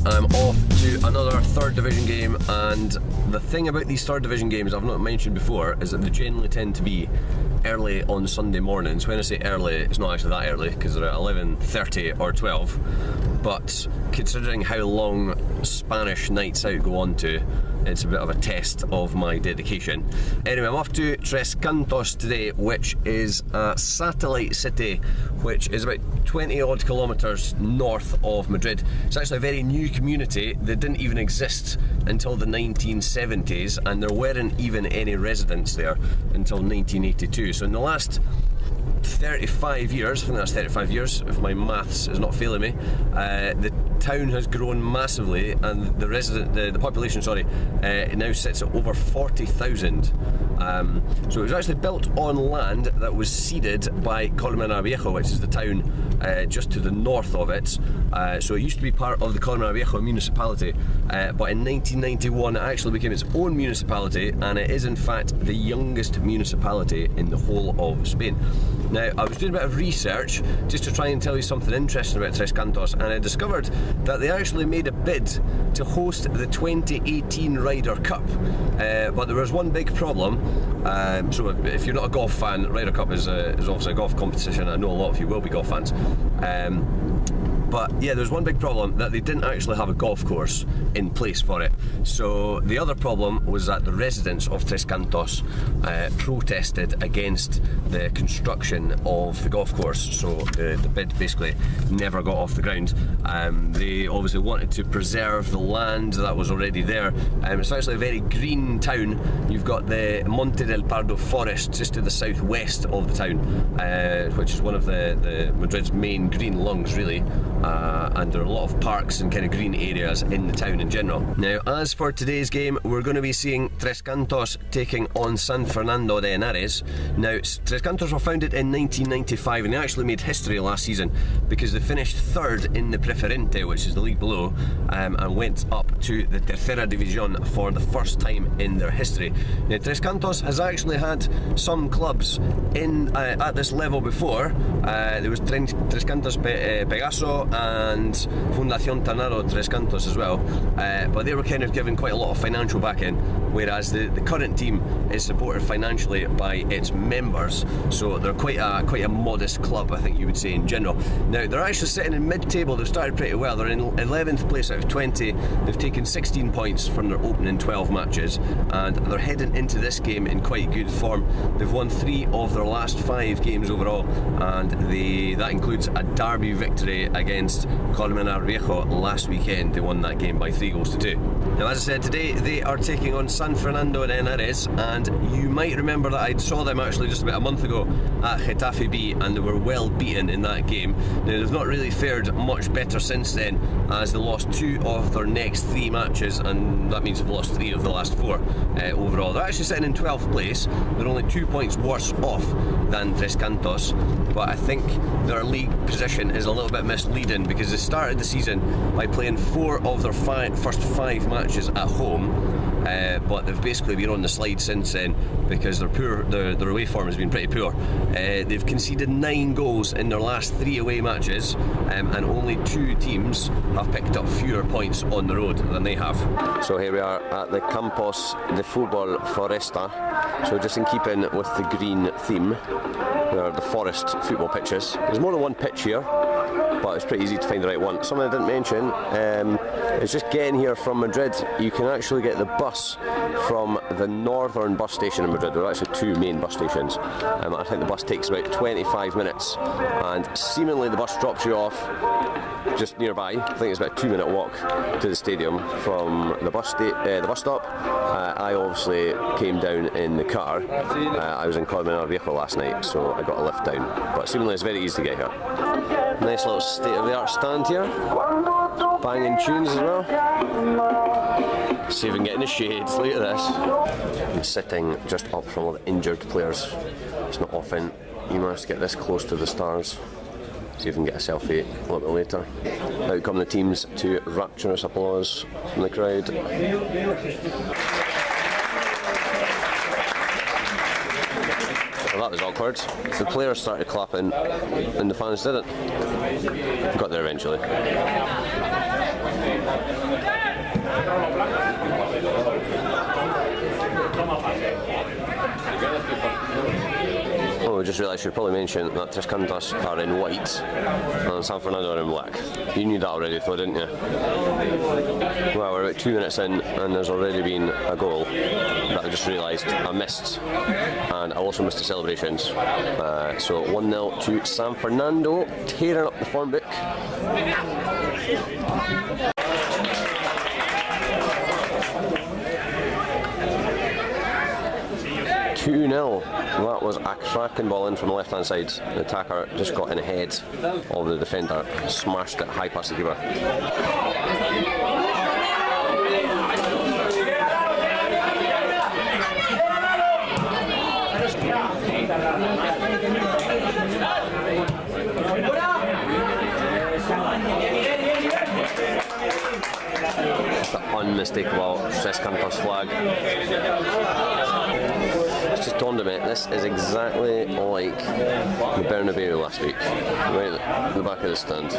I'm off to another third division game, and the thing about these third division games I've not mentioned before is that they generally tend to be early on Sunday mornings. When I say early, it's not actually that early because they're at 11:30 or 12, but considering how long Spanish nights out go on to, it's a bit of a test of my dedication. Anyway, I'm off to Tres Cantos today, which is a satellite city which is about 20 odd kilometres north of Madrid. It's actually a very new community that didn't even exist until the 1970s, and there weren't even any residents there until 1982. So in the last 35 years, I think that's 35 years if my maths is not failing me, the town has grown massively, and the population it now sits at over 40,000. So it was actually built on land that was ceded by Colmenar Viejo, which is the town just to the north of it. So it used to be part of the Colmenar Viejo municipality, but in 1991 it actually became its own municipality, and it is in fact the youngest municipality in the whole of Spain. Now, I was doing a bit of research just to try and tell you something interesting about Tres Cantos, and I discovered that they actually made a bid to host the 2018 Ryder Cup, but there was one big problem. So if you're not a golf fan, Ryder Cup is obviously a golf competition. I know a lot of you will be golf fans. But yeah, there's one big problem, that they didn't actually have a golf course in place for it. So the other problem was that the residents of Tres Cantos protested against the construction of the golf course, so the bid basically never got off the ground. They obviously wanted to preserve the land that was already there. It's actually a very green town. You've got the Monte del Pardo forest just to the southwest of the town, which is one of the Madrid's main green lungs, really. And there are a lot of parks and kind of green areas in the town in general. Now, as for today's game, we're going to be seeing Tres Cantos taking on San Fernando de Henares. Now, Tres Cantos were founded in 1995, and they actually made history last season because they finished third in the Preferente, which is the league below, and went up to the Tercera División for the first time in their history. Now, Tres Cantos has actually had some clubs in at this level before. There was Tres Cantos Pegaso and Fundación Tanaro Tres Cantos as well, but they were kind of given quite a lot of financial backing, whereas the current team is supported financially by its members, so they're quite a modest club, I think you would say, in general. Now, they're actually sitting in mid-table. They've started pretty well. They're in 11th place out of 20. They've taken 16 points from their opening 12 matches, and they're heading into this game in quite good form. They've won 3 of their last 5 games overall, and that includes a derby victory against Colmenar Viejo last weekend. They won that game by 3-2. Now, as I said, today they are taking on San Fernando de Henares, and you might remember that I saw them actually just about a month ago at Getafe B, and they were well beaten in that game. Now, they've not really fared much better since then, as they lost 2 of their next 3 matches, and that means they've lost 3 of the last 4 overall. They're actually sitting in 12th place. They're only 2 points worse off than Tres Cantos, but I think their league position is a little bit misleading because they started the season by playing 4 of their first 5 matches at home, but they've basically been on the slide since then because their away form has been pretty poor. They've conceded 9 goals in their last 3 away matches, and only 2 teams have picked up fewer points on the road than they have. So here we are at the Campos de Fútbol Foresta, so just in keeping with the green theme, there are the forest football pitches. There's more than one pitch here, but it's pretty easy to find the right one. Something I didn't mention is just getting here from Madrid. You can actually get the bus from the northern bus station in Madrid. There are actually 2 main bus stations. I think the bus takes about 25 minutes, and seemingly the bus drops you off just nearby. I think it's about a 2-minute walk to the stadium from the bus stop. I obviously came down in the car. I was in Colmenar Viejo last night, so I got a lift down, but seemingly it's very easy to get here. Nice little state-of-the-art stand here, banging tunes as well. See if we can get in the shades. Look at this. I'm sitting just up from all the injured players. It's not often you manage to get this close to the stars. See if we can get a selfie a little bit later. Out come the teams to rapturous applause from the crowd. Well, that was awkward. The players started clapping and the fans didn't. Got there eventually. Oh, I just realised I should probably mention that Tres Cantos are in white and San Fernando are in black. You knew that already though, didn't you? Well, we're about 2 minutes in and there's already been a goal that I just realised I missed, and I also missed the celebrations. So 1-0 to San Fernando, tearing up the form book. 2-0. That was a cracking ball in from the left hand side. The attacker just got in ahead of the defender, smashed it high past the keeper. Just the unmistakable Tres Cantos flag. It's just dawned on me, this is exactly like the Bernabeu last week, right at the back of the stand.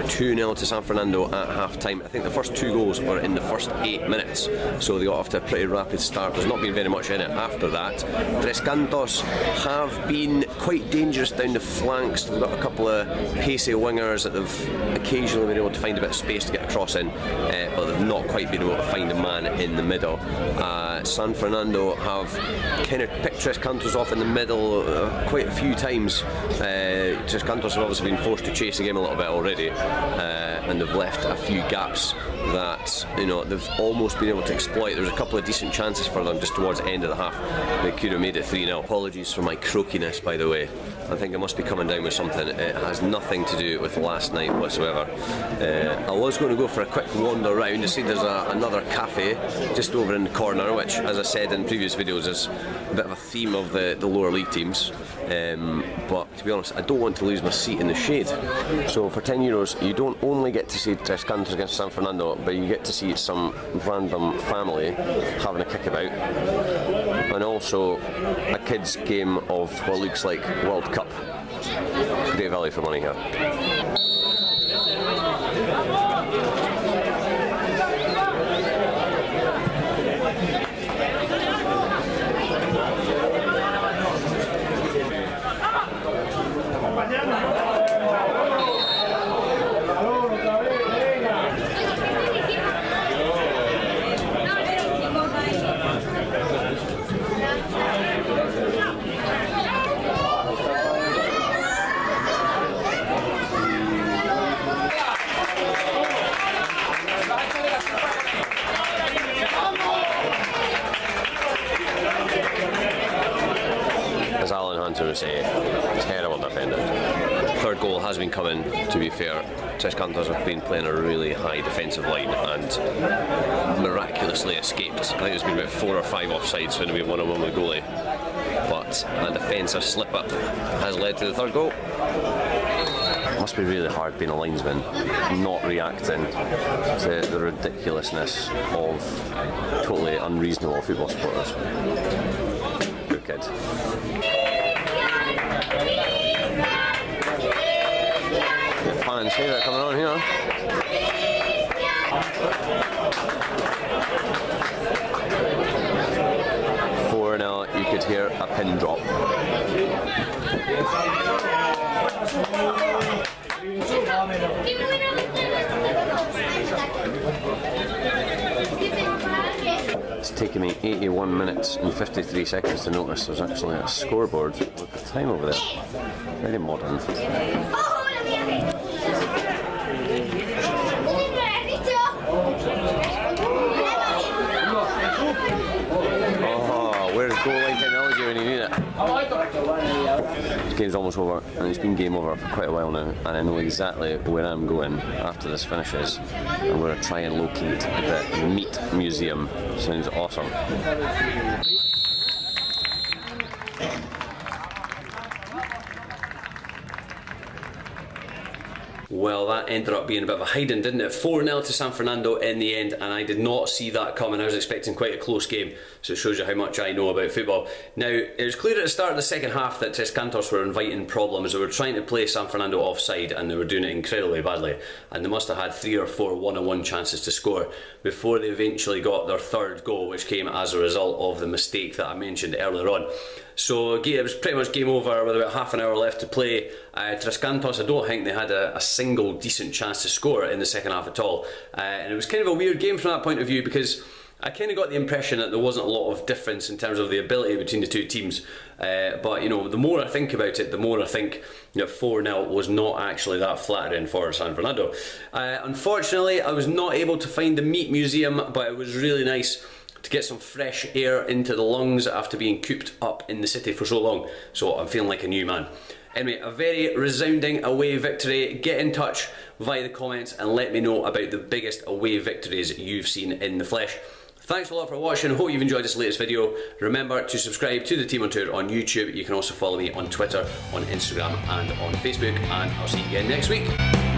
(2-0) to San Fernando at half time. I think the first 2 goals were in the first 8 minutes, so they got off to a pretty rapid start. There's not been very much in it after that. Tres Cantos have been quite dangerous down the flanks. They've got a couple of pacey wingers that they've occasionally been able to find a bit of space to get across in, but they've not quite been able to find a man in the middle. San Fernando have kind of picked Tres Cantos off in the middle quite a few times. Tres Cantos have obviously been forced to chase the game a little bit already, and they've left a few gaps that, you know, they've almost been able to exploit. There was a couple of decent chances for them just towards the end of the half. They could have made it 3-0. Apologies for my croakiness, by the way. I think I must be coming down with something. It has nothing to do with last night whatsoever. I was going to go for a quick wander around to see there's another cafe just over in the corner, which, as I said in previous videos, is a bit of a theme of the lower league teams. But to be honest, I don't want to lose my seat in the shade. So for €10, you don't only get to see Tres Cantos against San Fernando, but you get to see some random family having a kickabout, and also a kids' game of what looks like World Cup. Great value for money here. To say, terrible defender. Third goal has been coming, to be fair. Tres Cantos have been playing a really high defensive line and miraculously escaped. I think there's been about 4 or 5 offsides when we won-on-one with the goalie, but a defensive slip-up has led to the third goal. It must be really hard being a linesman, not reacting to the ridiculousness of totally unreasonable football supporters. Good kid. Fans see that coming on here. For now, you could hear a pin drop. It's taken me 81 minutes and 53 seconds to notice there's actually a scoreboard with the time over there. Very modern. Oh, where's goal line technology when you need it? The game's almost over, and it's been game over for quite a while now, and I know exactly where I'm going after this finishes. I'm going to try and locate the Meat Museum. Sounds awesome. Well, that ended up being a bit of a hiding, didn't it? 4-0 to San Fernando in the end, and I did not see that coming. I was expecting quite a close game, so it shows you how much I know about football. Now, it was clear at the start of the second half that Tres Cantos were inviting problems. They were trying to play San Fernando offside, and they were doing it incredibly badly. And they must have had 3 or 4 one-on-one chances to score before they eventually got their third goal, which came as a result of the mistake that I mentioned earlier on. So it was pretty much game over with about half an hour left to play. Tres Cantos, I don't think they had a single decent chance to score in the second half at all. And it was kind of a weird game from that point of view, because I kind of got the impression that there wasn't a lot of difference in terms of the ability between the two teams. But you know, the more I think about it, the more I think 4-0 was not actually that flattering for San Fernando. Unfortunately, I was not able to find the Meat Museum, but it was really nice to get some fresh air into the lungs after being cooped up in the city for so long. So I'm feeling like a new man. Anyway, a very resounding away victory. Get in touch via the comments and let me know about the biggest away victories you've seen in the flesh. Thanks a lot for watching. Hope you've enjoyed this latest video. Remember to subscribe to the Team on Tour on YouTube. You can also follow me on Twitter, on Instagram and on Facebook, and I'll see you again next week.